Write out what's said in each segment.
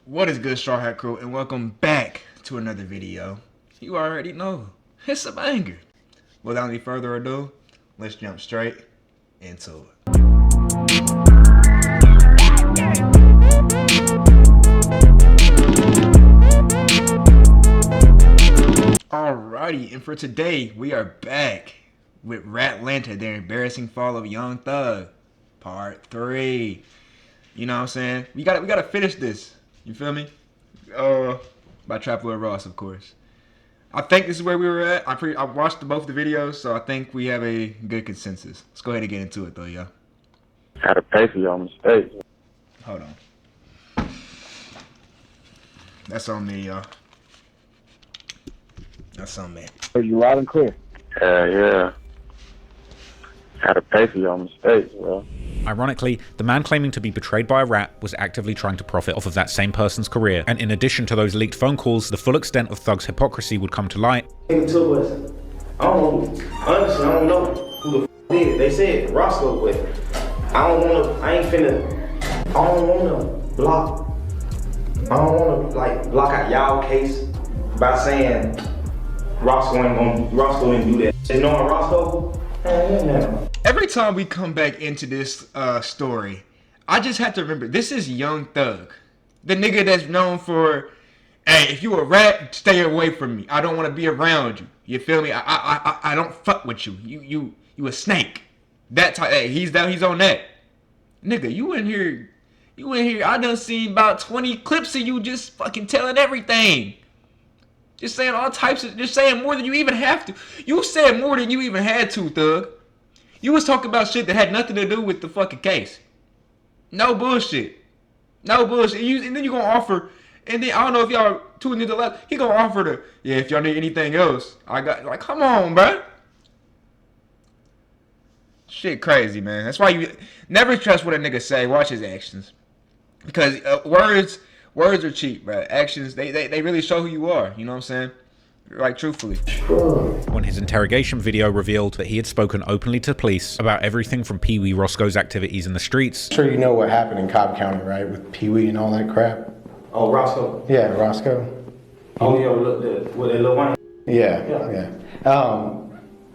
What is good, Straw Hat Crew, and welcome back to another video. You already know, it's a banger. Without any further ado, let's jump straight into it. Alrighty, and for today, we are back with Ratlanta, their embarrassing fall of Young Thug, part 3. You know what I'm saying? We gotta finish this. You feel me? By Trap Lord Ross, of course. I think this is where we were at. I watched both the videos, so I think we have a good consensus. Let's go ahead and get into it, though, y'all. Had to pay for your mistakes. Hold on. That's on me, y'all. That's on me. Are you loud and clear? Yeah. Had to pay for your mistakes, bro. Ironically, the man claiming to be betrayed by a rat was actively trying to profit off of that same person's career, and in addition to those leaked phone calls, the full extent of Thug's hypocrisy would come to light. I don't know, honestly, I don't know who the f did. They said Roscoe, but I don't wanna block out y'all case by saying Roscoe didn't do that. They knowing Roscoe? Every time we come back into this story, I just have to remember, this is Young Thug. The nigga that's known for, hey, if you a rat, stay away from me. I don't want to be around you. You feel me? I don't fuck with you. You a snake. That type, hey, he's on that. Nigga, you in here, I done seen about 20 clips of you just fucking telling everything. Just saying all types of, just saying more than you even have to. You said more than you even had to, Thug. You was talking about shit that had nothing to do with the fucking case. No bullshit. No bullshit. And then you gonna offer, and then I don't know if y'all tuning into the left, he gonna offer to, yeah, if y'all need anything else, I got, like, come on, bro. Shit crazy, man. That's why you never trust what a nigga say. Watch his actions. Because words are cheap, bro. Actions, they really show who you are. You know what I'm saying? Like, truthfully. When his interrogation video revealed that he had spoken openly to police about everything from Pee Wee Roscoe's activities in the streets. I'm sure you know what happened in Cobb County, right? With Pee Wee and all that crap. Oh, Roscoe. Yeah, Roscoe. Oh, yeah, with that little one. Yeah.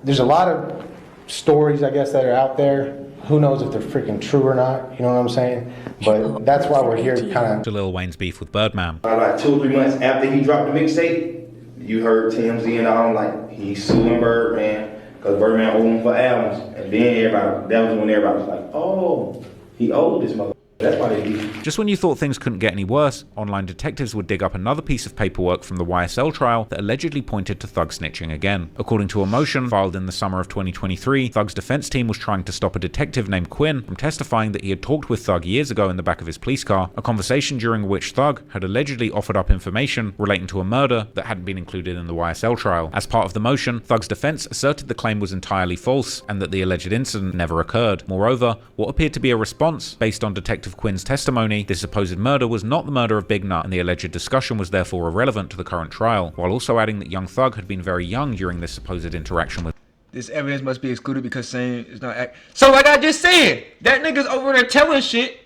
There's a lot of stories, I guess, that are out there. Who knows if they're freaking true or not, you know what I'm saying? But that's why we're here kind of... To Lil Wayne's beef with Birdman. Like 2 or 3 months after he dropped the mixtape, you heard TMZ and all, like, he's suing Birdman because Birdman owed him for albums. And then that was when everybody was like, oh, he owed this motherfucker. That's why they did. Just when you thought things couldn't get any worse, online detectives would dig up another piece of paperwork from the YSL trial that allegedly pointed to Thug snitching again. According to a motion filed in the summer of 2023, Thug's defense team was trying to stop a detective named Quinn from testifying that he had talked with Thug years ago in the back of his police car, a conversation during which Thug had allegedly offered up information relating to a murder that hadn't been included in the YSL trial. As part of the motion, Thug's defense asserted the claim was entirely false and that the alleged incident never occurred. Moreover, what appeared to be a response based on Detective Quinn's testimony, this supposed murder was not the murder of Big Nut, and the alleged discussion was therefore irrelevant to the current trial, while also adding that Young Thug had been very young during this supposed interaction with... This evidence must be excluded because saying it's not so like I just said, that nigga's over there telling shit.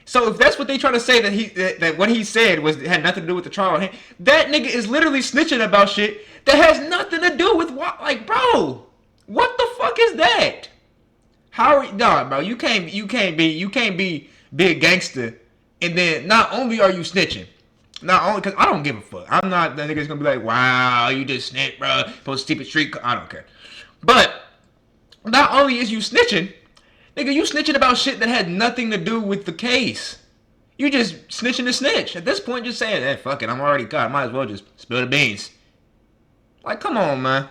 So if that's what they trying to say, that what he said had nothing to do with the trial, that nigga is literally snitching about shit that has nothing to do with what, like, bro, what the fuck is that? Bro, you can't be big gangster, and then not only are you snitching, not only because I don't give a fuck. I'm not that nigga's gonna be like, wow, you just snitch, bro. Supposed to keep it street. I don't care. But not only is you snitching, nigga, you snitching about shit that had nothing to do with the case. You just snitching to snitch. At this point, just saying, hey, fuck it, I'm already caught. Might as well just spill the beans. Like, come on, man.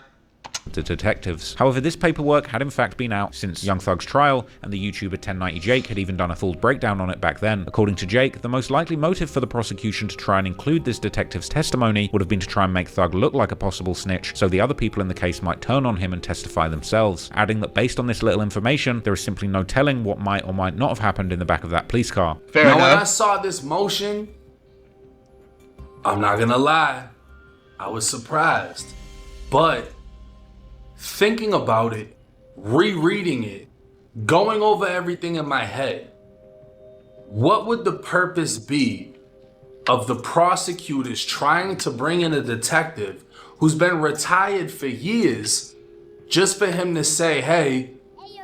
To detectives. However, this paperwork had in fact been out since Young Thug's trial, and the YouTuber 1090 Jake had even done a full breakdown on it back then. According to Jake, the most likely motive for the prosecution to try and include this detective's testimony would have been to try and make Thug look like a possible snitch, so the other people in the case might turn on him and testify themselves, adding that based on this little information, there is simply no telling what might or might not have happened in the back of that police car. Fair enough. When I saw this motion, I'm not gonna lie, I was surprised, but thinking about it, rereading it, going over everything in my head, what would the purpose be of the prosecutors trying to bring in a detective who's been retired for years just for him to say, hey,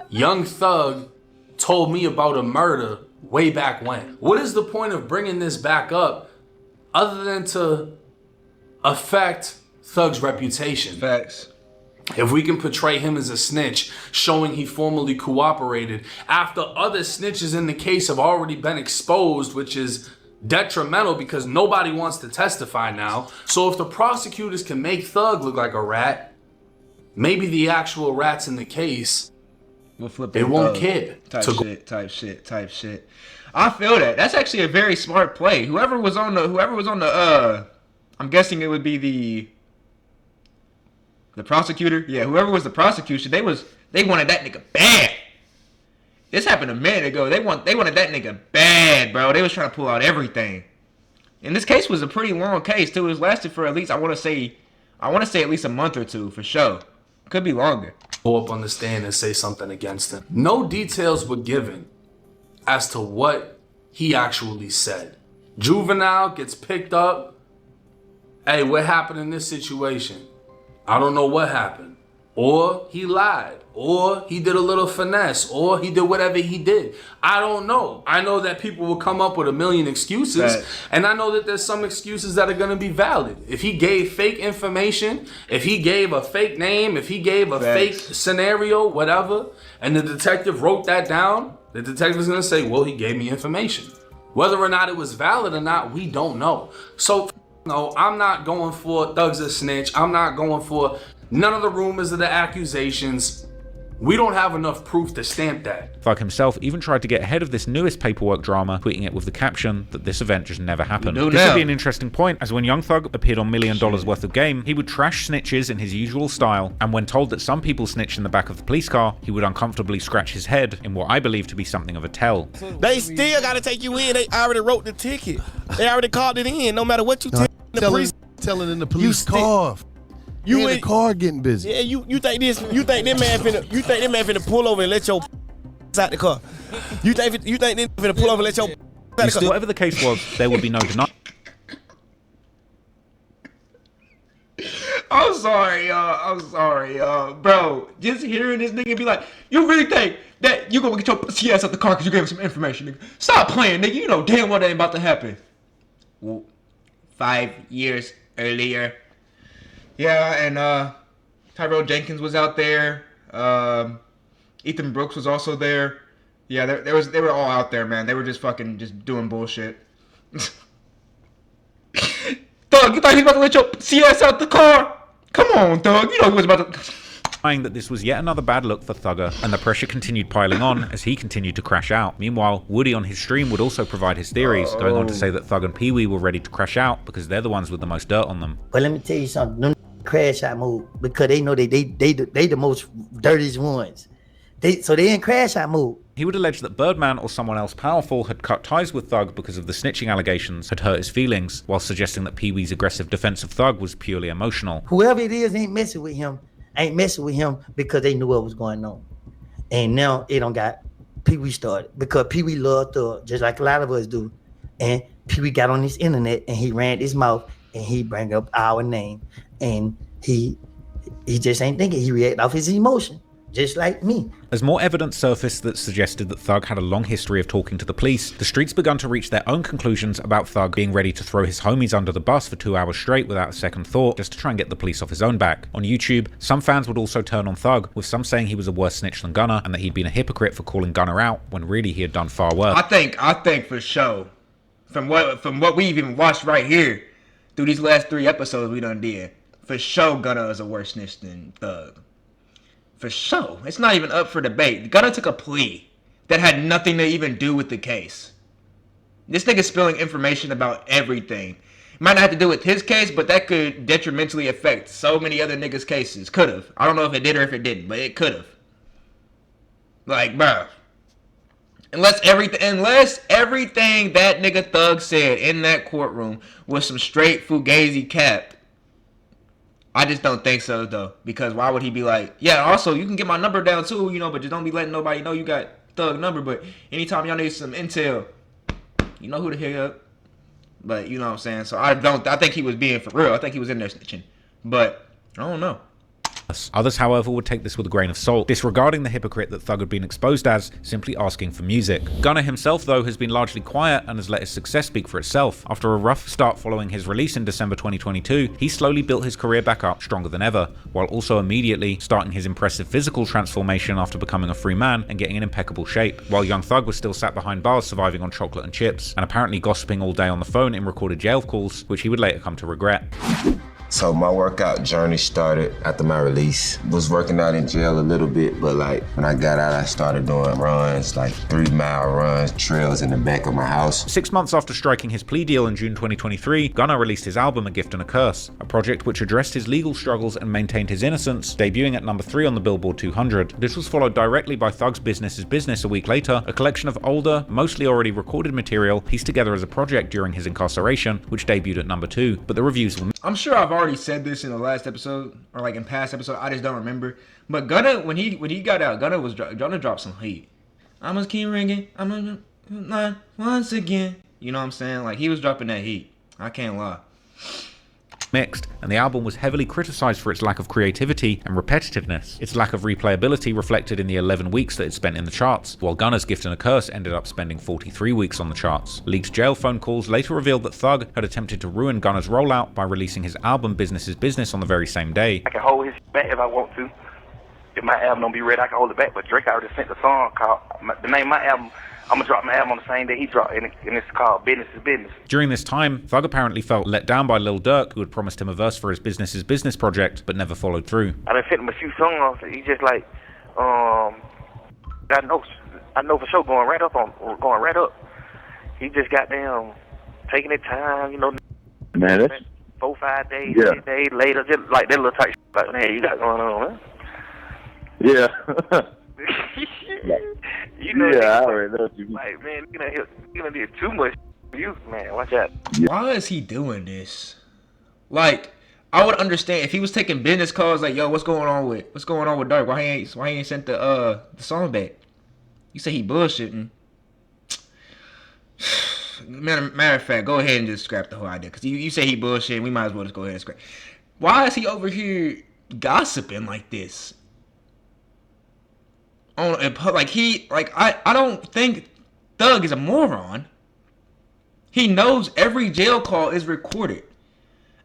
Young Thug told me about a murder way back when. What is the point of bringing this back up other than to affect Thug's reputation? Facts. If we can portray him as a snitch, showing he formally cooperated after other snitches in the case have already been exposed, which is detrimental because nobody wants to testify now. So if the prosecutors can make Thug look like a rat, maybe the actual rats in the case, We'll flip they won't care. Type shit. I feel that. That's actually a very smart play. Whoever was on the I'm guessing it would be the prosecutor. Yeah, whoever was the prosecution, they wanted that nigga bad. This happened a minute ago. They wanted that nigga bad, bro. They was trying to pull out everything. And this case was a pretty long case too. It was lasted for at least I want to say at least a month or two for sure. Could be longer. Go up on the stand and say something against him. No details were given as to what he actually said. Juvenile gets picked up. Hey, what happened in this situation? I don't know what happened. Or he lied. Or he did a little finesse. Or he did whatever he did. I don't know. I know that people will come up with a million excuses. Right. And I know that there's some excuses that are going to be valid. If he gave fake information, if he gave a fake name, if he gave a fake scenario, whatever, and the detective wrote that down, the detective's going to say, well, he gave me information. Whether or not it was valid or not, we don't know. So, no, I'm not going for Thug's a snitch. I'm not going for none of the rumors or the accusations. We don't have enough proof to stamp that. Thug himself even tried to get ahead of this newest paperwork drama, tweeting it with the caption that this event just never happened. This would be an interesting point, as when Young Thug appeared on $1 Million worth of game, he would trash snitches in his usual style, and when told that some people snitched in the back of the police car, he would uncomfortably scratch his head in what I believe to be something of a tell. They still gotta take you in. They already wrote the ticket. They already called it in. No matter what you tell telling in the police car. You in the car getting busy. Yeah, you think this man finna pull over and let your out the car. You think this finna pull over and let your out the car. Whatever the case was, there would be no denying. I'm sorry, bro. Just hearing this nigga be like, you really think that you gonna get your pussy ass out the car because you gave him some information, nigga? Stop playing, nigga. You know damn well that ain't about to happen. Well, 5 years earlier. Yeah, and Tyrell Jenkins was out there. Ethan Brooks was also there. Yeah, they were all out there, man. They were just fucking doing bullshit. Thug, you thought he was about to let your CS out the car? Come on, Thug. You know he was about to... That this was yet another bad look for Thugger, and the pressure continued piling on as he continued to crash out. Meanwhile, Woody on his stream would also provide his theories, going on to say that Thug and Pee Wee were ready to crash out because they're the ones with the most dirt on them. But let me tell you something, them crash out mode because they know they the most dirtiest ones. So they in crash out mode. He would allege that Birdman or someone else powerful had cut ties with Thug because of the snitching allegations had hurt his feelings, while suggesting that Pee Wee's aggressive defense of Thug was purely emotional. Whoever it is ain't messing with him because they knew what was going on. And now it don't got Pee Wee started because Pee Wee loved Thug just like a lot of us do. And Pee Wee got on this internet and he ran his mouth and he bring up our name and he just ain't thinking. He react off his emotion. Just like me. As more evidence surfaced that suggested that Thug had a long history of talking to the police, the streets begun to reach their own conclusions about Thug being ready to throw his homies under the bus for 2 hours straight without a second thought, just to try and get the police off his own back. On YouTube, some fans would also turn on Thug, with some saying he was a worse snitch than Gunner, and that he'd been a hypocrite for calling Gunner out, when really he had done far worse. I think for sure, from what we've even watched right here, through these last 3 episodes we done did, for sure Gunner is a worse snitch than Thug. For sure. It's not even up for debate. Gunner took a plea that had nothing to even do with the case. This nigga's spilling information about everything. It might not have to do with his case, but that could detrimentally affect so many other niggas' cases. Could have. I don't know if it did or if it didn't, but it could have. Like, bro. Unless everything that nigga Thug said in that courtroom was some straight fugazi cap. I just don't think so, though. Because why would he be like, yeah, also, you can get my number down, too, but just don't be letting nobody know you got Thug number. But anytime y'all need some intel, you know who to hit up. But you know what I'm saying. So I think he was being for real. I think he was in there snitching. But I don't know. Others, however, would take this with a grain of salt, disregarding the hypocrite that Thug had been exposed as, simply asking for music. Gunna himself, though, has been largely quiet and has let his success speak for itself. After a rough start following his release in December 2022, he slowly built his career back up stronger than ever, while also immediately starting his impressive physical transformation after becoming a free man and getting in impeccable shape, while young Thug was still sat behind bars surviving on chocolate and chips, and apparently gossiping all day on the phone in recorded jail calls, which he would later come to regret. So my workout journey started after my release. Was working out in jail a little bit, but like when I got out, I started doing runs, like 3-mile runs, trails in the back of my house. 6 months after striking his plea deal in June 2023, Gunna released his album A Gift and a Curse, a project which addressed his legal struggles and maintained his innocence, debuting at number 3 on the Billboard 200. This was followed directly by Thug's Business is Business a week later, a collection of older, mostly already recorded material pieced together as a project during his incarceration, which debuted at number 2, but the reviews were I'm sure I've already said this in the last episode or like in past episodes. I just don't remember. But Gunna, when he got out, Gunna dropped some heat. I must keep ringing. I'm gonna not once again. You know what I'm saying? Like he was dropping that heat. I can't lie. Mixed, and the album was heavily criticized for its lack of creativity and repetitiveness. Its lack of replayability reflected in the 11 weeks that it spent in the charts, while Gunna's Gift and a Curse ended up spending 43 weeks on the charts. Leaked jail phone calls later revealed that Thug had attempted to ruin Gunna's rollout by releasing his album Business is Business on the very same day. I can hold his back if I want to. If my album don't be ready, I can hold it back. But Drake already sent the song called, the name of my album, I'm gonna drop my album on the same day he dropped, and it's called Business is Business. During this time, Thug apparently felt let down by Lil Durk, who had promised him a verse for his Business is Business project, but never followed through. I done sent him a few songs, and he just like, I know for sure going right up. He just got them taking his time, you know. Man, that's 4-5 days, Yeah. 6 days later, just like that little type shit. Like, man, you got going on, man. yeah. You know, Yeah, I already know what you mean. like, man, you gonna do too much for you, man. Watch out. Why is he doing this? Like, I would understand if he was taking business calls. Like, yo, what's going on with Durk? Why he ain't sent the song back? You say he bullshitting. Matter of fact, go ahead and just scrap the whole idea. Because you say he bullshitting, we might as well just go ahead and scrap. Why is he over here gossiping like this? I don't think Thug is a moron. He knows every jail call is recorded.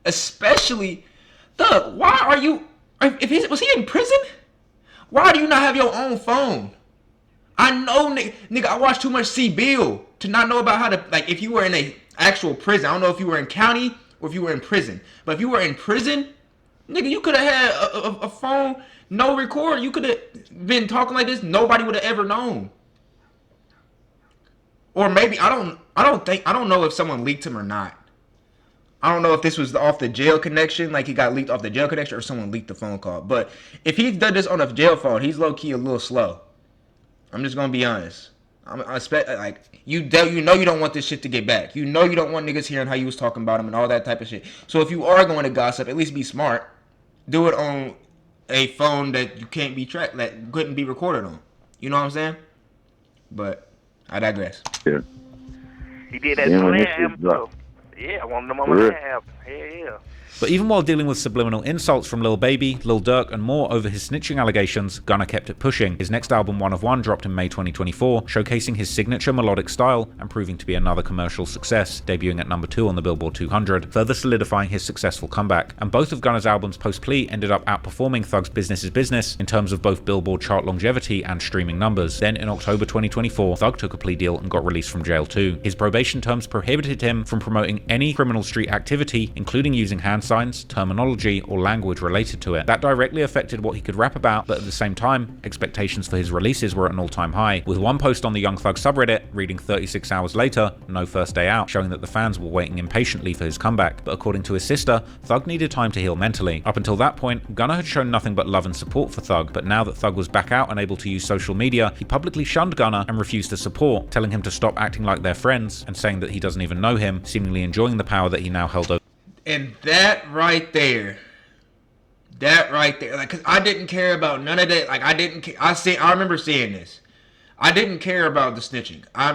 Especially, Thug, why are you... Was he in prison? Why do you not have your own phone? I know, nigga, I watched too much C. Bill to not know about how to... Like, if you were in a actual prison, I don't know if you were in county or if you were in prison. But if you were in prison, nigga, you could have had a phone, no record. You could have been talking like this. Nobody would have ever known. Or maybe, I don't know if someone leaked him or not. I don't know if this was off the jail connection, like he got leaked off the jail connection, or someone leaked the phone call. But if he done this on a jail phone, he's low-key a little slow. I'm just gonna be honest. I expect, like, you know you don't want this shit to get back. You know you don't want niggas hearing how you was talking about him and all that type of shit. So if you are going to gossip, at least be smart. Do it on a phone that you can't be tracked, that couldn't be recorded on. You know what I'm saying? But I digress. Yeah. He did that Yeah, on when that this shit album, dropped. too. Yeah, I want them on that album. Yeah. But even while dealing with subliminal insults from Lil Baby, Lil Durk, and more over his snitching allegations, Gunna kept it pushing. His next album, One of One, dropped in May 2024, showcasing his signature melodic style and proving to be another commercial success, debuting at number 2 on the Billboard 200, further solidifying his successful comeback. And both of Gunna's albums post-plea ended up outperforming Thug's Business is Business in terms of both Billboard chart longevity and streaming numbers. Then in October 2024, Thug took a plea deal and got released from jail too. His probation terms prohibited him from promoting any criminal street activity, including using hand signs, terminology, or language related to it. That directly affected what he could rap about, but at the same time, expectations for his releases were at an all-time high, with one post on the Young Thug subreddit reading 36 hours later, no first day out, showing that the fans were waiting impatiently for his comeback. But according to his sister, Thug needed time to heal mentally. Up until that point, Gunna had shown nothing but love and support for Thug, but now that Thug was back out and able to use social media, he publicly shunned Gunna and refused to support, telling him to stop acting like they're friends, and saying that he doesn't even know him, seemingly enjoying the power that he now held over. And that right there, like, cause I didn't care about none of that. Like, I remember seeing this. I didn't care about the snitching. I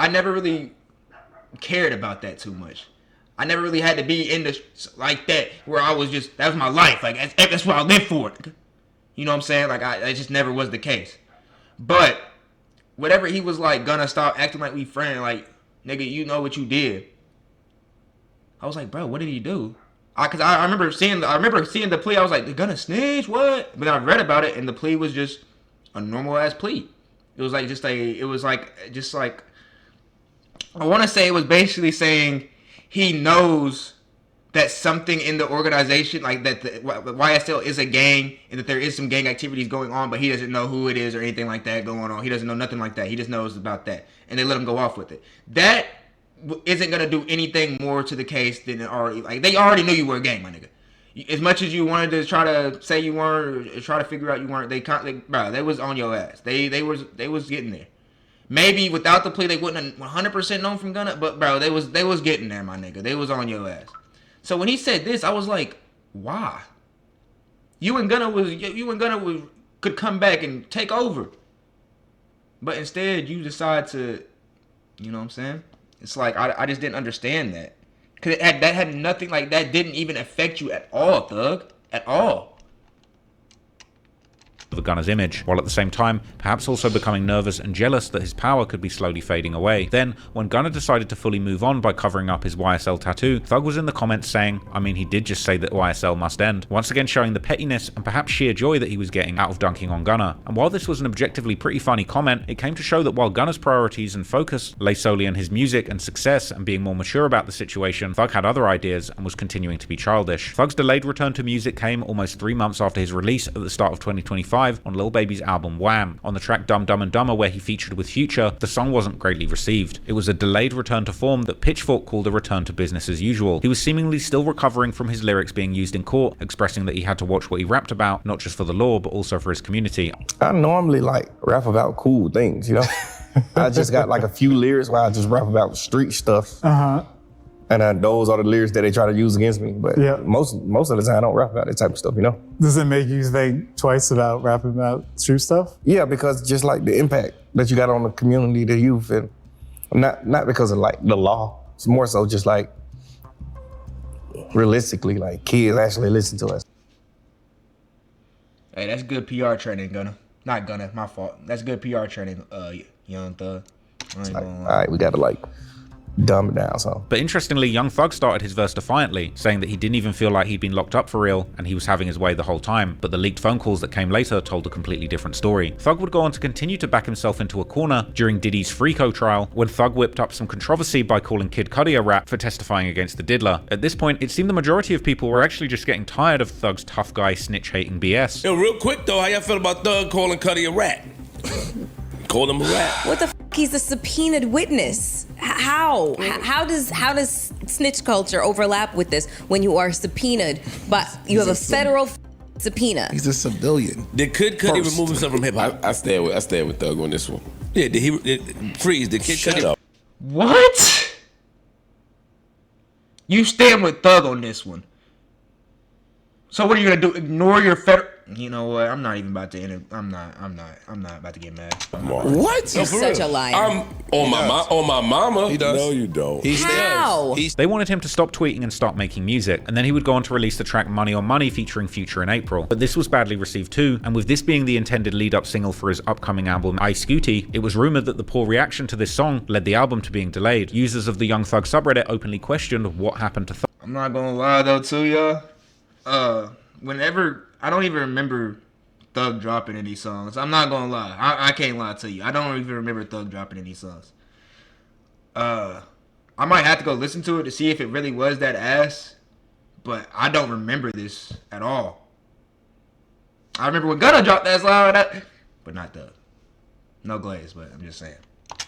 never really cared about that too much. I never really had to be in the like that where I was just, that was my life. Like that's what I lived for. You know what I'm saying? Like it just never was the case. But whatever he was like, gonna stop acting like we friends. Like, nigga, you know what you did. I was like, bro, what did he do? Cause I remember seeing the plea. I was like, they're gonna snitch, what? But then I read about it, and the plea was just a normal ass plea. It was like I want to say it was basically saying he knows that something in the organization, like that the YSL is a gang and that there is some gang activities going on, but he doesn't know who it is or anything like that going on. He doesn't know nothing like that. He just knows about that, and they let him go off with it. That isn't gonna do anything more to the case than it already. Like, they already knew you were a gang, my nigga. As much as you wanted to try to say you weren't, or try to figure out you weren't, they was on your ass. They was getting there. Maybe without the plea, they wouldn't have 100% known from Gunna, but bro, they was getting there, my nigga. They was on your ass. So when he said this, I was like, why? You and Gunna could come back and take over, but instead you decide to, you know what I'm saying? It's like I just didn't understand that. Cause that had nothing, like, that didn't even affect you at all, thug. At all. Of Gunna's image, while at the same time perhaps also becoming nervous and jealous that his power could be slowly fading away. Then, when Gunna decided to fully move on by covering up his YSL tattoo, Thug was in the comments saying, I mean, he did just say that YSL must end, once again showing the pettiness and perhaps sheer joy that he was getting out of dunking on Gunna. And while this was an objectively pretty funny comment, it came to show that while Gunna's priorities and focus lay solely on his music and success and being more mature about the situation, Thug had other ideas and was continuing to be childish. Thug's delayed return to music came almost 3 months after his release at the start of 2025 on Lil Baby's album Wham. On the track Dumb Dumb and Dumber, where he featured with Future, the song wasn't greatly received. It was a delayed return to form that Pitchfork called a return to business as usual. He was seemingly still recovering from his lyrics being used in court, expressing that he had to watch what he rapped about, not just for the law, but also for his community. I normally like rap about cool things, you know? I just got like a few lyrics where I just rap about street stuff. And those are the lyrics that they try to use against me. But most of the time I don't rap about that type of stuff, you know? Does it make you think twice about rapping about street stuff? Yeah, because just like the impact that you got on the community, the youth, and not because of like the law. It's more so just like realistically, like kids actually listen to us. Hey, that's good PR training, Gunna. Not Gunna, my fault. That's good PR training, Young Thug. Like, all right, we gotta like dumb it down, so. But interestingly, Young Thug started his verse defiantly, saying that he didn't even feel like he'd been locked up for real and he was having his way the whole time. But the leaked phone calls that came later told a completely different story. Thug would go on to continue to back himself into a corner during Diddy's Freako trial, when Thug whipped up some controversy by calling Kid Cudi a rat for testifying against the diddler. At this point, it seemed the majority of people were actually just getting tired of Thug's tough guy snitch-hating BS. Yo, real quick though, how y'all feel about Thug calling Cudi a rat? Called him a rat. What the f? He's a subpoenaed witness. How? How does snitch culture overlap with this when you are subpoenaed, but you have a federal subpoena? He's a civilian. Did Cudi remove himself from hip hop? I stand with Thug on this one. Yeah, Freeze, did Kid Cudi? What? You stand with Thug on this one. So what are you gonna do? Ignore your federal? You know what? I'm not even about to enter. I'm not about to get mad. What? You're such a liar. I'm on my mama. He does. No, you don't. How? They wanted him to stop tweeting and start making music, and then he would go on to release the track Money on Money featuring Future in April. But this was badly received too, and with this being the intended lead-up single for his upcoming album I Scooty, it was rumored that the poor reaction to this song led the album to being delayed. Users of the Young Thug subreddit openly questioned what happened to Thug. I'm not gonna lie though to y'all. Whenever, I don't even remember Thug dropping any songs. I'm not gonna lie. I can't lie to you. I don't even remember Thug dropping any songs. I might have to go listen to it to see if it really was that ass, but I don't remember this at all. I remember when Gunna dropped that song, but not Thug. No glaze, but I'm just saying.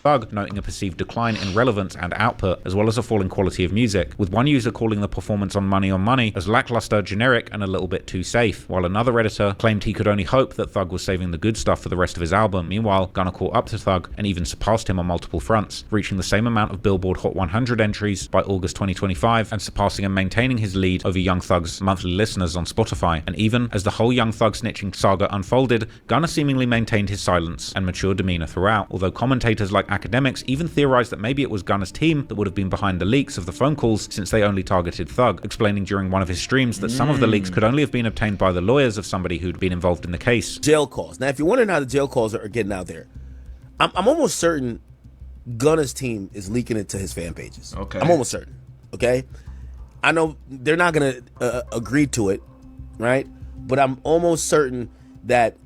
Thug noting a perceived decline in relevance and output, as well as a falling quality of music, with one user calling the performance on Money as lackluster, generic, and a little bit too safe, while another editor claimed he could only hope that Thug was saving the good stuff for the rest of his album. Meanwhile, Gunna caught up to Thug and even surpassed him on multiple fronts, reaching the same amount of Billboard Hot 100 entries by August 2025, and surpassing and maintaining his lead over Young Thug's monthly listeners on Spotify. And even as the whole Young Thug snitching saga unfolded, Gunna seemingly maintained his silence and mature demeanor throughout, although commentators like academics even theorized that maybe it was Gunna's team that would have been behind the leaks of the phone calls since they only targeted Thug, explaining during one of his streams that some of the leaks could only have been obtained by the lawyers of somebody who'd been involved in the case. Jail calls. Now, if you're wondering how the jail calls are getting out there, I'm almost certain Gunna's team is leaking it to his fan pages. Okay. I'm almost certain. Okay? I know they're not going to agree to it, right? But I'm almost certain that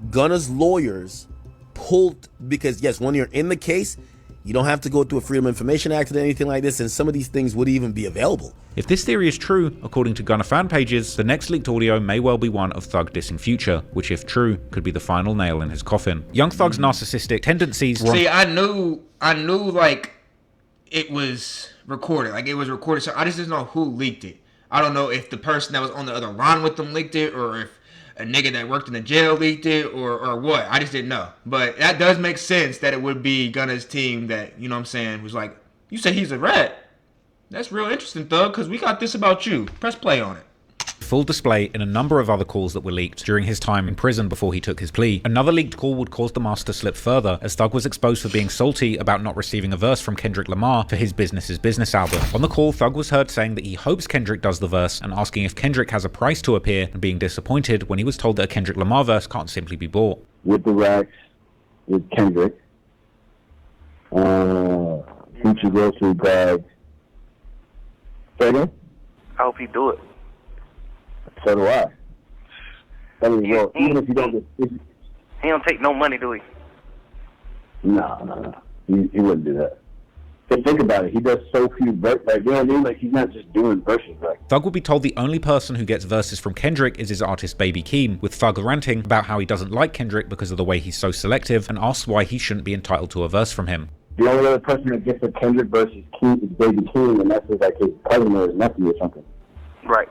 Gunna's lawyers pulled, because yes, when you're in the case, you don't have to go through a Freedom of Information Act or anything like this, and some of these things would even be available. If this theory is true, according to Gunna fan pages, the next leaked audio may well be one of Thug dissing Future, which if true, could be the final nail in his coffin. Young Thug's narcissistic tendencies were... See, I knew like it was recorded. Like it was recorded, so I just didn't know who leaked it. I don't know if the person that was on the other line with them leaked it, or if a nigga that worked in the jail leaked it, or what. I just didn't know. But that does make sense that it would be Gunna's team that, you know what I'm saying, was like, you said he's a rat. That's real interesting, Thug, because we got this about you. Press play on it. Full display in a number of other calls that were leaked during his time in prison before he took his plea. Another leaked call would cause the mask to slip further, as Thug was exposed for being salty about not receiving a verse from Kendrick Lamar for his Business is Business album. On the call, Thug was heard saying that he hopes Kendrick does the verse and asking if Kendrick has a price to appear, and being disappointed when he was told that a Kendrick Lamar verse can't simply be bought. With the racks, with Kendrick, Future grocery bag. Say again? I hope he do it. So do I. I mean, well, even if you don't get... He don't take no money, do he? No. He wouldn't do that. But think about it. He does so few verses. Like, you know what I mean? Like, he's not just doing verses. Like, Thug would be told the only person who gets verses from Kendrick is his artist Baby Keem, with Thug ranting about how he doesn't like Kendrick because of the way he's so selective, and asks why he shouldn't be entitled to a verse from him. the only other person that gets a Kendrick versus Keem is Baby Keem, and that's like his cousin or his nephew or something. Right.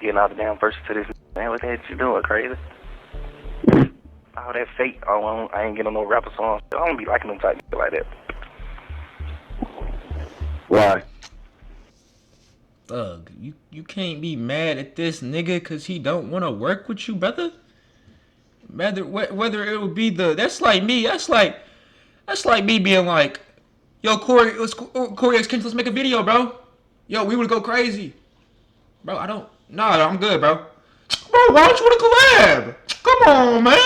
Getting all the damn verses to this, man. What the heck you doing, crazy? All that fake. I ain't getting no rapper songs. I don't be liking them type of shit like that. Why? Thug, you can't be mad at this nigga because he don't want to work with you, brother. Whether it would be that's like me. That's like me being like, yo, Corey X Kent, let's make a video, bro. Yo, we would go crazy, bro. I'm good, bro. Bro, why don't you want to collab? Come on, man.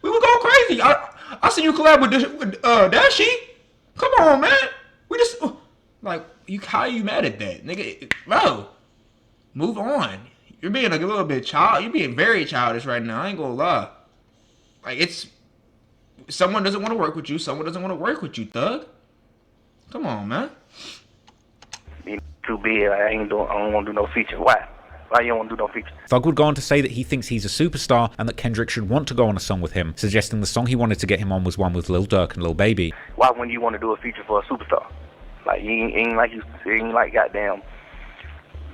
We would go crazy. I see you collab with Dashi. Come on, man. We just like you. How are you mad at that, nigga? Bro, move on. You're being a little bit You're being very childish right now. I ain't gonna lie. Like it's someone doesn't want to work with you. Someone doesn't want to work with you, Thug. Come on, man. Too big. I don't want to do no feature. Why? Why you don't want to do no feature? Thug would go on to say that he thinks he's a superstar and that Kendrick should want to go on a song with him, suggesting the song he wanted to get him on was one with Lil Durk and Lil Baby. Why wouldn't you want to do a feature for a superstar? Like you ain't like goddamn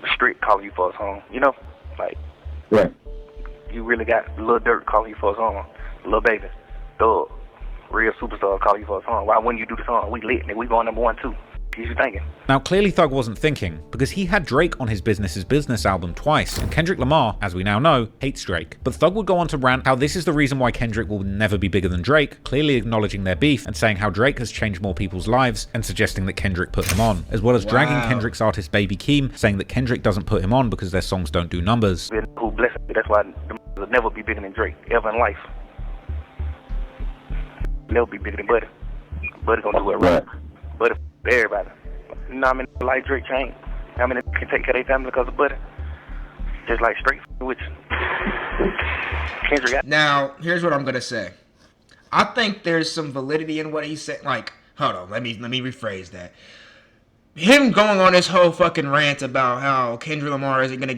the street calling you for a song, you know? Like, right. You really got Lil Durk calling you for a song, Lil Baby, Thug, real superstar calling you for a song. Why wouldn't you do the song? We lit, nigga. We going #1 too. What you thinking? Now, clearly Thug wasn't thinking, because he had Drake on his Business is Business album twice, and Kendrick Lamar, as we now know, hates Drake. But Thug would go on to rant how this is the reason why Kendrick will never be bigger than Drake, clearly acknowledging their beef and saying how Drake has changed more people's lives and suggesting that Kendrick put him on, as well as dragging Kendrick's artist Baby Keem, saying that Kendrick doesn't put him on because their songs don't do numbers. Who blessed me? That's why will never be bigger than Drake ever in life. Never be bigger than Buddy. Buddy gonna do it right. Buddy for everybody. You know how many like Drake change? How many can take care of their family because of Buddy? Just like straight with you. Kendrick. Now, here's what I'm gonna say. I think there's some validity in what he said. Like, hold on, let me rephrase that. Him going on this whole fucking rant about how Kendrick Lamar isn't gonna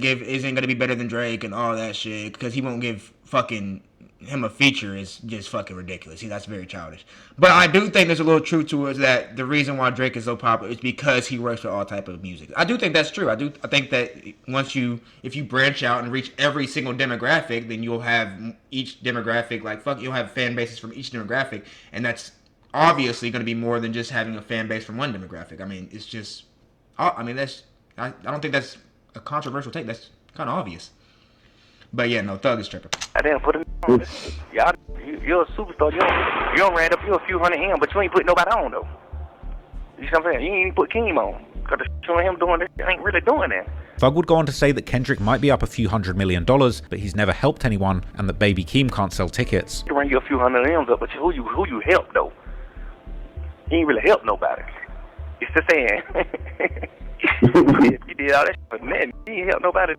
be better than Drake and all that shit because he won't give fucking him a feature is just fucking ridiculous. That's very childish. But I do think there's a little truth to it, is that the reason why Drake is so popular is because he works for all type of music. I do think that's true. I think that if you branch out and reach every single demographic, then you'll have each demographic, you'll have fan bases from each demographic, and that's obviously going to be more than just having a fan base from one demographic. I mean, it's just, I don't think that's a controversial take. That's kind of obvious. But yeah, no, Thug is tripping. I didn't put it on. Y'all, you're a superstar. You don't ran up you a few hundred M, but you ain't put nobody on though. You see what I'm saying? You ain't even put Keem on. Cause showing him doing this, ain't really doing that. Thug would go on to say that Kendrick might be up a few $100 million, but he's never helped anyone, and that Baby Keem can't sell tickets. You ran you a few hundred M's up, but who you helped though? You ain't really helped nobody. It's the saying. You did all that shit, but man, you ain't helped nobody.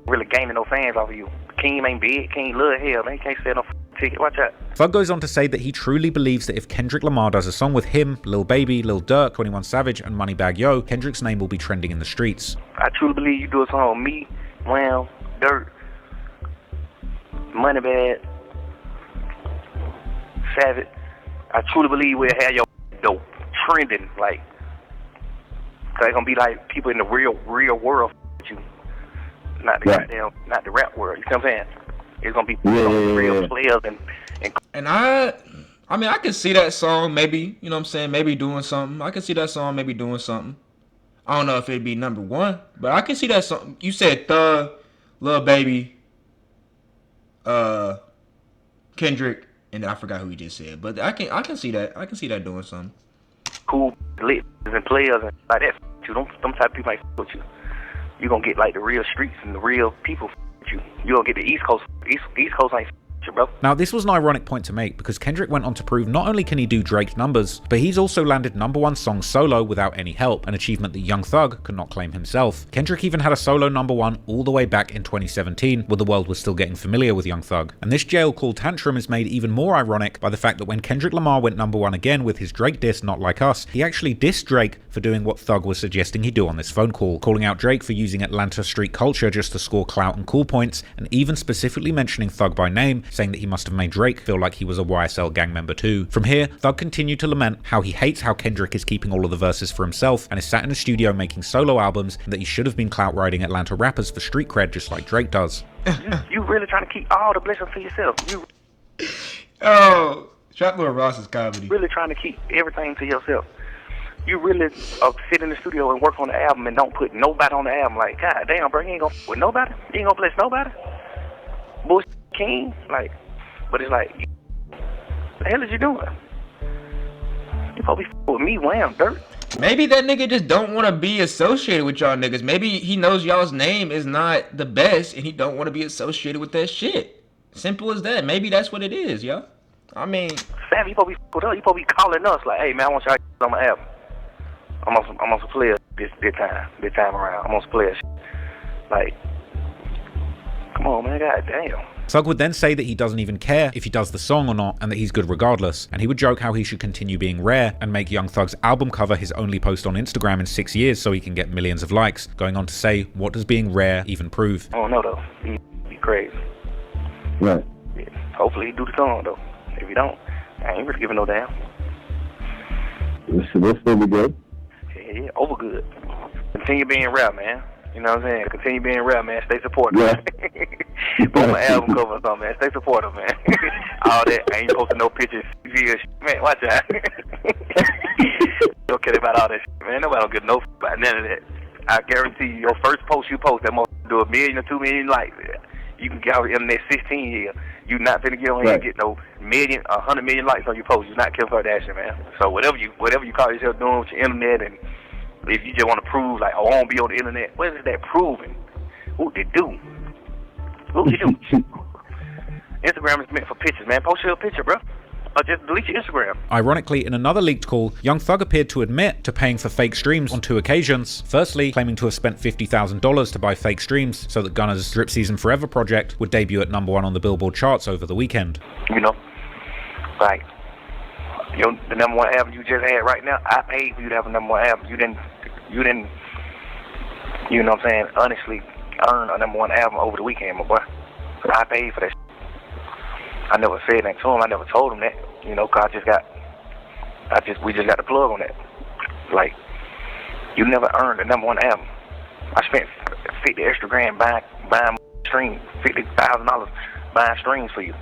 Really gaining no fans off of you. Keem ain't big. Keem love hell. Man, can't sell no ticket. Watch out. Thug goes on to say that he truly believes that if Kendrick Lamar does a song with him, Lil Baby, Lil Durk, 21 Savage, and Moneybagg Yo, Kendrick's name will be trending in the streets. I truly believe you do a song with me, Wham, Durk, Moneybagg, Savage. I truly believe we'll have your dope trending, like, cause it's gonna be like people in the real world with you, not the goddamn, not the rap world. You know what I'm saying? It's gonna be real players and I mean, I can see that song maybe, you know what I'm saying, maybe doing something. I can see that song maybe doing something. I don't know if it'd be number one, but I can see that song. You said Thug, Lil Baby, Kendrick, and I forgot who he just said, but I can see that. I can see that doing something. Cool, lit and players and like that. You don't, them type of people might with you. You gonna get like the real streets and the real people with you. You gonna get the East Coast. East Coast ain't you, bro. Now, this was an ironic point to make because Kendrick went on to prove not only can he do Drake's numbers, but he's also landed #1 songs solo without any help, an achievement that Young Thug could not claim himself. Kendrick even had a solo #1 all the way back in 2017, where the world was still getting familiar with Young Thug. And this jail called Tantrum is made even more ironic by the fact that when Kendrick Lamar went #1 again with his Drake diss Not Like Us, he actually dissed Drake for doing what Thug was suggesting he do on this phone call, calling out Drake for using Atlanta street culture just to score clout and cool points, and even specifically mentioning Thug by name, saying that he must have made Drake feel like he was a YSL gang member too. From here, Thug continued to lament how he hates how Kendrick is keeping all of the verses for himself and is sat in a studio making solo albums, and that he should have been clout riding Atlanta rappers for street cred just like Drake does. You really trying to keep all the blessings to yourself. You Trap Lord Ross's comedy. Really trying to keep everything to yourself. You really sit in the studio and work on the album and don't put nobody on the album. Like, God damn, bro, you ain't gonna with nobody? You ain't gonna bless nobody? Bullshit King? Like, but it's like, what the hell is you doing? You probably with me, Wham, Dirt. Maybe that nigga just don't want to be associated with y'all niggas. Maybe he knows y'all's name is not the best and he don't want to be associated with that shit. Simple as that. Maybe that's what it is, yo. I mean, Sam, you probably with us. You probably calling us like, hey man, I want y'all on my album. I'm on some players this time around. I'm on some players. Like, come on, man, god damn. Thug would then say that he doesn't even care if he does the song or not, and that he's good regardless, and he would joke how he should continue being rare and make Young Thug's album cover his only post on Instagram in 6 years so he can get millions of likes, going on to say, what does being rare even prove? I don't know though, he crazy. Right. Yeah. Hopefully he do the song though. If he don't, I ain't really giving no damn. This still be good. Yeah, over good. Continue being rap, man. You know what I'm saying? Continue being rap, man. Stay supportive. Yeah. Put my album cover or something, man. Stay supportive, man. All that. I ain't posting no pictures. Man, watch out. Don't care about all that shit, man. Nobody don't give no about none of that. I guarantee you, your first post you post, that must do 1 million or 2 million likes. You can get out in the next 16 years. You not finna get on here and get no 100 million likes on your post. You're not Kim Kardashian, man. So whatever you call yourself doing with your internet, and if you just want to prove like, oh, I won't be on the internet, what is that proving? What they do? What you do? Instagram is meant for pictures, man. Post your picture, bro. Or just delete your Instagram. Ironically, in another leaked call, Young Thug appeared to admit to paying for fake streams on 2 occasions. Firstly, claiming to have spent $50,000 to buy fake streams so that Gunna's Drip Season Forever project would debut at #1 on the Billboard charts over the weekend. You know, like, the #1 album you just had right now, I paid for you to have a #1 album. You didn't, you know what I'm saying, honestly earn a #1 album over the weekend, my boy. I paid for that shit. I never said that to him. I never told him that, you know, cause we just got the plug on that. Like, you never earned a #1 album. I spent $50 extra grand buying streams, $50,000 buying streams for you.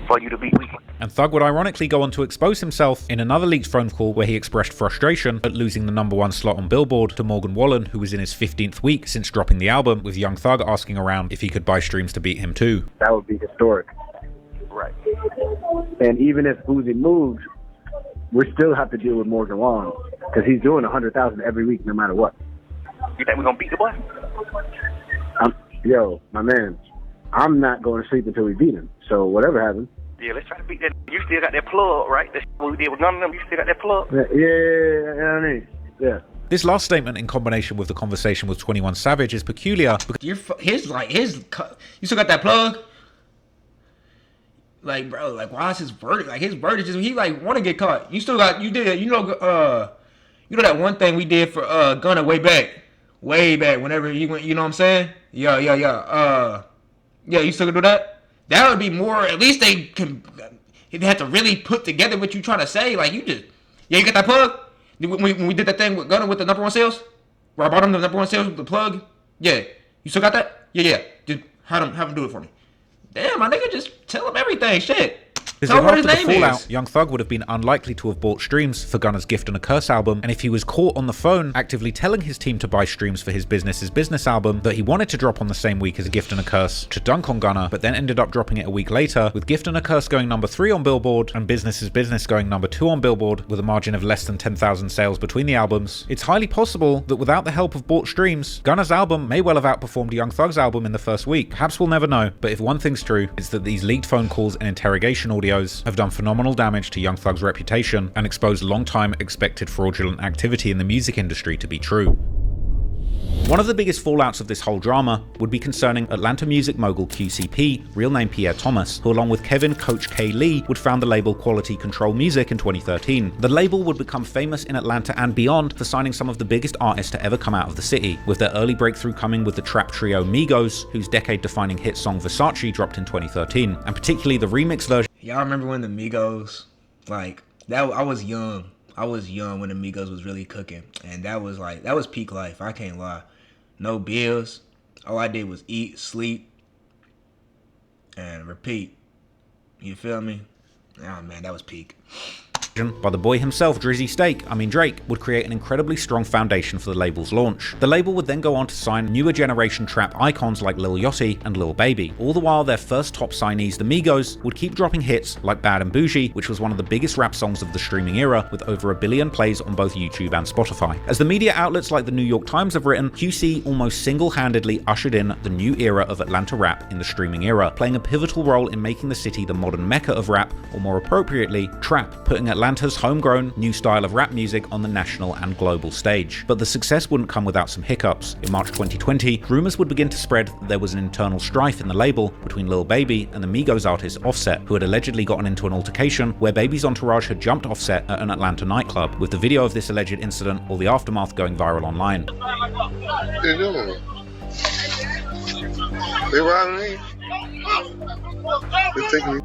for you to beat weak. And Thug would ironically go on to expose himself in another leaked phone call where he expressed frustration at losing the #1 slot on Billboard to Morgan Wallen, who was in his 15th week since dropping the album, with Young Thug asking around if he could buy streams to beat him too. That would be historic. Right. And even if Uzi moves, we still have to deal with Morgan Wallen because he's doing 100,000 every week, no matter what. You think we're gonna beat the boy? Yo, my man, I'm not going to sleep until we beat him. So whatever happens. Yeah, let's try to beat that. You still got that plug, right? That's what we did with none of them. You still got that plug? Yeah. This last statement, in combination with the conversation with 21 Savage, is peculiar because you still got that plug? Like, bro, like, why is his verdict? Like, his verdict is he like want to get caught. You still got, you know that one thing we did for Gunna way back, whenever he went, you know what I'm saying? Yeah. Yeah, you still gonna do that? That would be more. At least they have to really put together what you trying to say. Like, you got that plug? When we did that thing with Gunna with the #1 sales, where I bought him the #1 sales with the plug. Yeah, you still got that? Yeah. Just have him do it for me. Damn, my nigga, just tell him everything. Shit. Because if after the fallout, Young Thug would have been unlikely to have bought streams for Gunna's Gift and a Curse album, and if he was caught on the phone actively telling his team to buy streams for his Business album that he wanted to drop on the same week as Gift and a Curse to dunk on Gunna, but then ended up dropping it a week later, with Gift and a Curse going #3 on Billboard and Business going #2 on Billboard with a margin of less than 10,000 sales between the albums, it's highly possible that without the help of bought streams, Gunna's album may well have outperformed Young Thug's album in the first week. Perhaps we'll never know, but if one thing's true, it's that these leaked phone calls and interrogation audios have done phenomenal damage to Young Thug's reputation and exposed long-time expected fraudulent activity in the music industry to be true. One of the biggest fallouts of this whole drama would be concerning Atlanta music mogul QCP, real name Pierre Thomas, who along with Kevin Coach K. Lee would found the label Quality Control Music in 2013. The label would become famous in Atlanta and beyond for signing some of the biggest artists to ever come out of the city, with their early breakthrough coming with the trap trio Migos, whose decade-defining hit song Versace dropped in 2013, and particularly the remix version. Y'all remember when the Migos, like, that? I was young when the Migos was really cooking, and that was peak life. I can't lie. No bills. All I did was eat, sleep, and repeat. You feel me? Oh man, that was peak. By the boy himself, Drake, would create an incredibly strong foundation for the label's launch. The label would then go on to sign newer generation trap icons like Lil Yachty and Lil Baby. All the while, their first top signees, the Migos, would keep dropping hits like Bad and Bougie, which was one of the biggest rap songs of the streaming era, with over 1 billion plays on both YouTube and Spotify. As the media outlets like the New York Times have written, QC almost single-handedly ushered in the new era of Atlanta rap in the streaming era, playing a pivotal role in making the city the modern mecca of rap, or more appropriately, trap, putting Atlanta's homegrown new style of rap music on the national and global stage. But the success wouldn't come without some hiccups. In March 2020, rumors would begin to spread that there was an internal strife in the label between Lil Baby and the Migos artist Offset, who had allegedly gotten into an altercation where Baby's entourage had jumped Offset at an Atlanta nightclub, with the video of this alleged incident or the aftermath going viral online. They riding me. They taking me.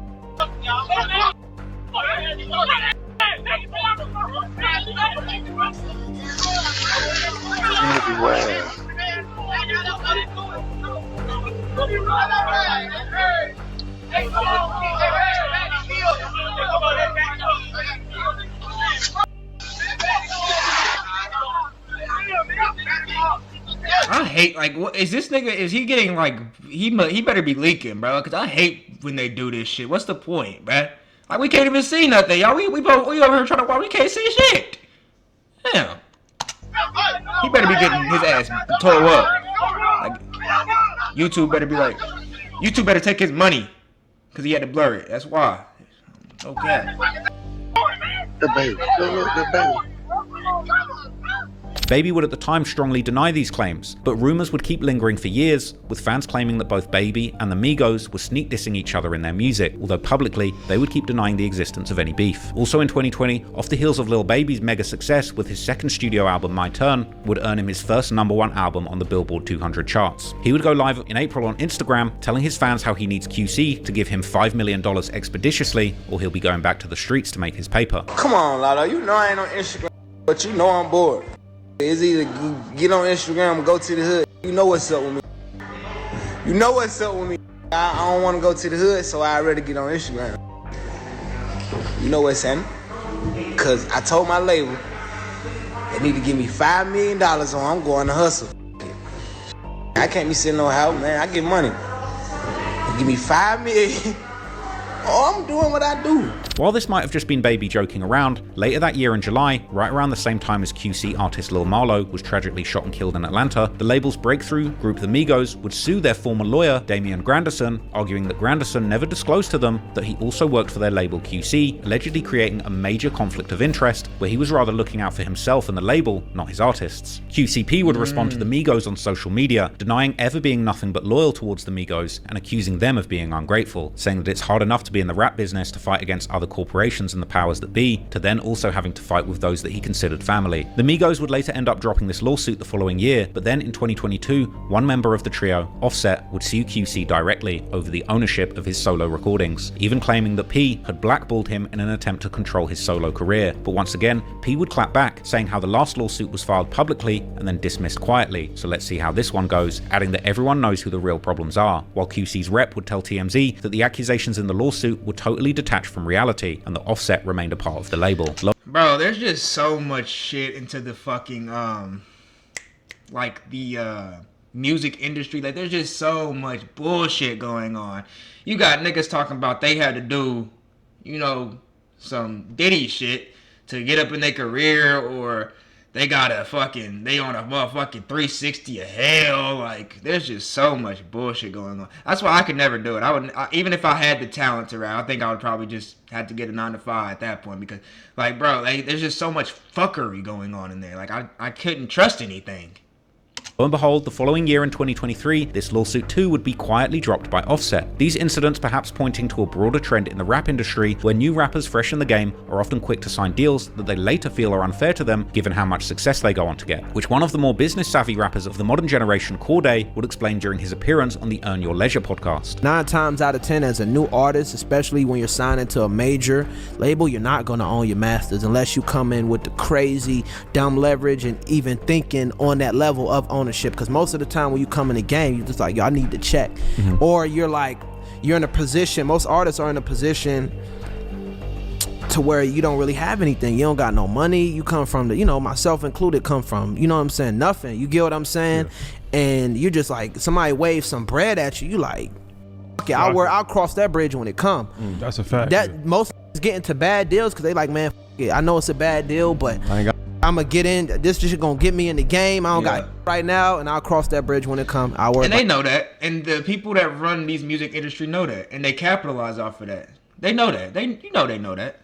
I hate, like, what is this nigga? Is he getting like he better be leaking, bro? Cause I hate when they do this shit. What's the point, bro? Like, we can't even see nothing, y'all. We over here trying to watch. We can't see shit. Damn. He better be getting his ass tore up. Like, YouTube better take his money, cause he had to blur it. That's why. Okay. The baby. Baby would at the time strongly deny these claims, but rumors would keep lingering for years, with fans claiming that both Baby and the Migos were sneak dissing each other in their music, although publicly they would keep denying the existence of any beef. Also in 2020, off the heels of Lil Baby's mega success with his second studio album My Turn, would earn him his first #1 album on the Billboard 200 charts. He would go live in April on Instagram, telling his fans how he needs QC to give him $5 million expeditiously, or he'll be going back to the streets to make his paper. Come on, Lotto, you know I ain't on Instagram, but you know I'm bored. It's either get on Instagram or go to the hood. You know what's up with me. You know what's up with me. I don't want to go to the hood, so I'd rather get on Instagram. You know what's happening? Cause I told my label they need to give me $5 million or I'm going to hustle. I can't be sitting on house, man. I get money. They give me $5 million. Oh, I'm doing what I do. While this might have just been Baby joking around, later that year in July, right around the same time as QC artist Lil Marlo was tragically shot and killed in Atlanta, the label's breakthrough group The Migos would sue their former lawyer, Damian Granderson, arguing that Granderson never disclosed to them that he also worked for their label QC, allegedly creating a major conflict of interest where he was rather looking out for himself and the label, not his artists. QCP would respond to The Migos on social media, denying ever being nothing but loyal towards The Migos and accusing them of being ungrateful, saying that it's hard enough to be in the rap business to fight against other corporations and the powers that be, to then also having to fight with those that he considered family. The Migos would later end up dropping this lawsuit the following year, but then in 2022, one member of the trio, Offset, would sue QC directly over the ownership of his solo recordings, even claiming that P had blackballed him in an attempt to control his solo career. But once again, P would clap back, saying how the last lawsuit was filed publicly and then dismissed quietly, so let's see how this one goes, adding that everyone knows who the real problems are, while QC's rep would tell TMZ that the accusations in the lawsuit were totally detached from reality, and the Offset remained a part of the label. Bro, there's just so much shit into the fucking like the music industry. Like, there's just so much bullshit going on. You got niggas talking about they had to do, you know, some Diddy shit to get up in their career, or they got they on a motherfucking 360 of hell. Like, there's just so much bullshit going on. That's why I could never do it. Even if I had the talent to rap, I think I would probably just have to get a 9-to-5 at that point, because, like, bro, like, there's just so much fuckery going on in there. Like, I couldn't trust anything. Lo and behold, the following year in 2023, this lawsuit too would be quietly dropped by Offset. These incidents perhaps pointing to a broader trend in the rap industry where new rappers fresh in the game are often quick to sign deals that they later feel are unfair to them given how much success they go on to get, which one of the more business-savvy rappers of the modern generation, Corday, would explain during his appearance on the Earn Your Leisure podcast. 9 times out of 10 as a new artist, especially when you're signing to a major label, you're not going to own your masters unless you come in with the crazy, dumb leverage and even thinking on that level of ownership, because most of the time when you come in the game, you're just like, yo, I need to check. Or you're in a position, most artists are in a position to where you don't really have anything. You don't got no money. You come from the, myself included, come from, you know what I'm saying, nothing. You get what I'm saying? Yeah. And you're just like, somebody waves some bread at you, you like, okay, I'll cross that bridge when it come. That's a fact. That most get into bad deals because they like, man, I know it's a bad deal, but I'm gonna get in. This just gonna get me in the game. I don't got right now, and I'll cross that bridge when it comes. And they know that, and the people that run these music industry know that, and they capitalize off of that. They know that. They know that.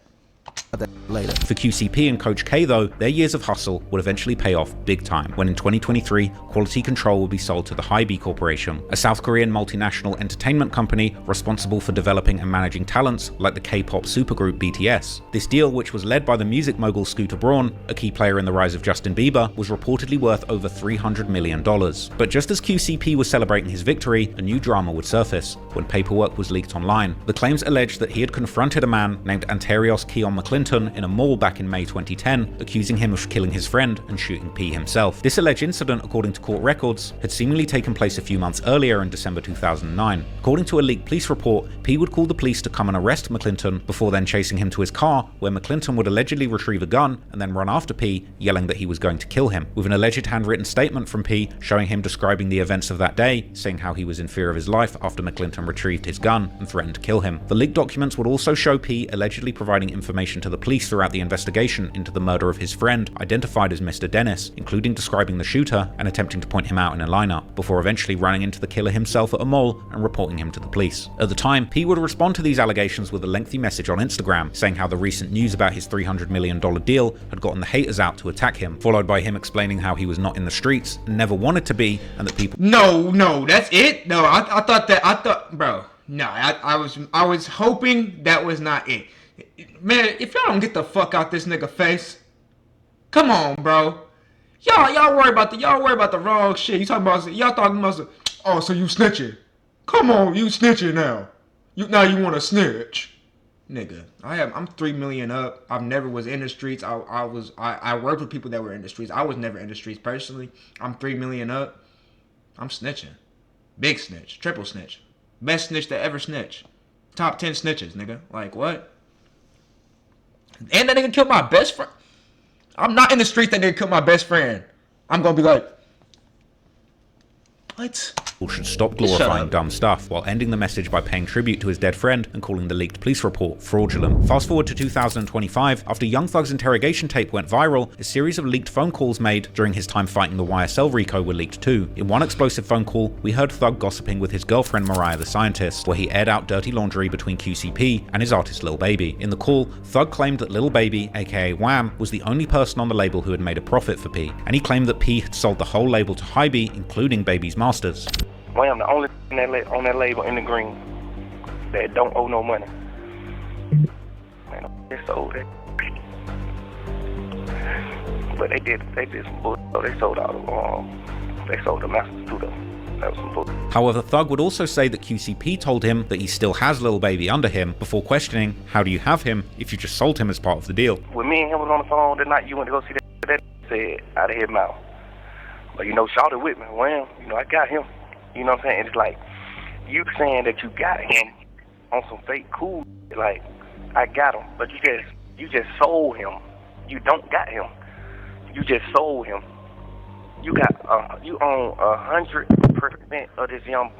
Later. For QCP and Coach K though, their years of hustle would eventually pay off big time when in 2023, Quality Control would be sold to the Hybe Corporation, a South Korean multinational entertainment company responsible for developing and managing talents like the K-pop supergroup BTS. This deal, which was led by the music mogul Scooter Braun, a key player in the rise of Justin Bieber, was reportedly worth over $300 million. But just as QCP was celebrating his victory, a new drama would surface when paperwork was leaked online. The claims alleged that he had confronted a man named Antarios Keon McClinton in a mall back in May 2010, accusing him of killing his friend and shooting P himself. This alleged incident, according to court records, had seemingly taken place a few months earlier in December 2009. According to a leaked police report, P would call the police to come and arrest McClinton before then chasing him to his car, where McClinton would allegedly retrieve a gun and then run after P, yelling that he was going to kill him, with an alleged handwritten statement from P showing him describing the events of that day, saying how he was in fear of his life after McClinton retrieved his gun and threatened to kill him. The leaked documents would also show P allegedly providing information to the police throughout the investigation into the murder of his friend, identified as Mr. Dennis, including describing the shooter and attempting to point him out in a lineup, before eventually running into the killer himself at a mall and reporting him to the police. At the time, P would respond to these allegations with a lengthy message on Instagram, saying how the recent news about his $300 million deal had gotten the haters out to attack him, followed by him explaining how he was not in the streets and never wanted to be, and that people— No, that's it? No, I thought, bro, no, I was hoping that was not it. Man, if y'all don't get the fuck out this nigga face, come on, bro. Y'all worry about the wrong shit. Y'all talking about, oh, so you snitching? Come on, you snitching now. You want to snitch, nigga. I'm 3 million up. I've never was in the streets. I worked with people that were in the streets. I was never in the streets personally. I'm 3 million up. I'm snitching. Big snitch, triple snitch, best snitch that ever snitch. Top 10 snitches, nigga. Like, what? And that nigga killed my best friend. I'm not in the street, that nigga killed my best friend. I'm gonna be like, what? Should stop glorifying dumb stuff, while ending the message by paying tribute to his dead friend and calling the leaked police report fraudulent. Fast forward to 2025, after Young Thug's interrogation tape went viral, a series of leaked phone calls made during his time fighting the YSL Rico were leaked too. In one explosive phone call, we heard Thug gossiping with his girlfriend Mariah the Scientist, where he aired out dirty laundry between QCP and his artist Lil Baby. In the call, Thug claimed that Lil Baby, aka Wham, was the only person on the label who had made a profit for P, and he claimed that P had sold the whole label to Hybe, including Baby's masters. I'm the only on that label in the green that don't owe no money. Man, they sold it. But they did some bullshit. They sold the masters too though. That was some bullshit. However, Thug would also say that QCP told him that he still has Lil Baby under him, before questioning, how do you have him if you just sold him as part of the deal? When me and him was on the phone that night, you went to go see that said out of his mouth. But shouted with me, well, I got him. You know what I'm saying? It's like, you saying that you got him on some fake cool, like, I got him, but you just sold him. You don't got him. You just sold him. You got, you own 100% of this young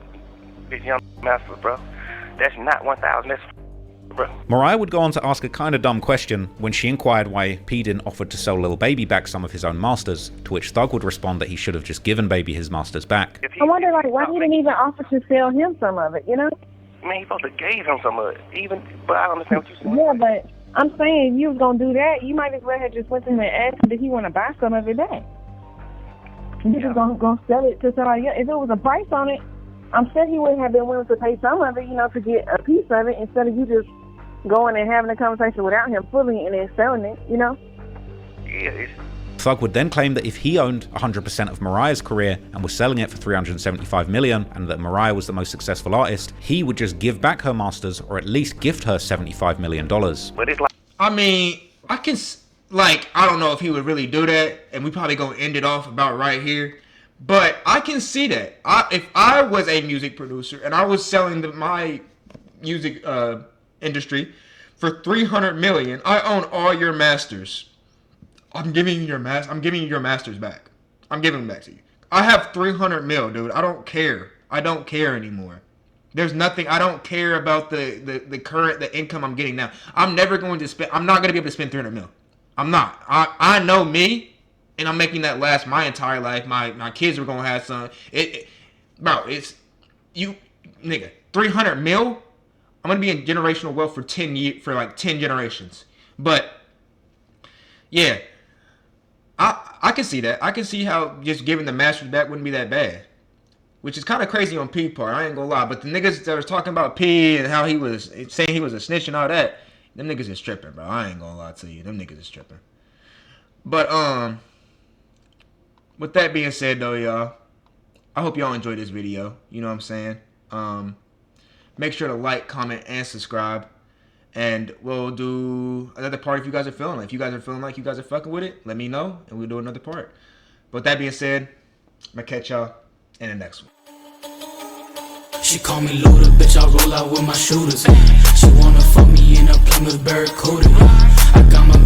master, bro. That's not 1,000, that's bro. Mariah would go on to ask a kind of dumb question when she inquired why P didn't offer to sell Lil Baby back some of his own masters, to which Thug would respond that he should have just given Baby his masters back. I wonder, why he didn't even offer to sell him some of it, Man, he supposed to gave him some of it, but I don't understand what you're saying. Yeah, but I'm saying if you was going to do that, you might as well have just went to him and asked him, did he want to buy some of it back? You just going to sell it to somebody else. If it was a price on it, I'm sure he would have been willing to pay some of it, to get a piece of it, instead of you just going and having a conversation without him fully and then selling it, Yeah, Thug would then claim that if he owned 100% of Mariah's career and was selling it for $375 million, and that Mariah was the most successful artist, he would just give back her masters, or at least gift her $75 million. But it's like, I don't know if he would really do that, and we probably gonna end it off about right here, but I can see that. If I was a music producer and I was selling my music industry for $300 million, I own all your masters. I'm giving you your masters back. I'm giving them back to you. I have $300 million, dude. I don't care. I don't care anymore. There's nothing. I don't care about the income I'm getting now. I'm never going to spend. I'm not going to be able to spend $300 million. I'm not. I know me, and I'm making that last my entire life. My kids are going to have some. Bro, it's you, nigga. $300 million. I'm gonna be in generational wealth for 10 years, for like 10 generations. But yeah, I can see that. I can see how just giving the masters back wouldn't be that bad. Which is kind of crazy on P part. I ain't gonna lie. But the niggas that was talking about P and how he was saying he was a snitch and all that, them niggas is tripping, bro. I ain't gonna lie to you. Them niggas is tripping. But with that being said though, y'all, I hope y'all enjoyed this video. You know what I'm saying? Make sure to like, comment, and subscribe. And we'll do another part if you guys are feeling it. If you guys are feeling like you guys are fucking with it, let me know, and we'll do another part. But with that being said, I'm going to catch y'all in the next one. She call me Luda, bitch, I roll out with my shooters. She wanna fuck me in a Plymouth Barracuda. I got my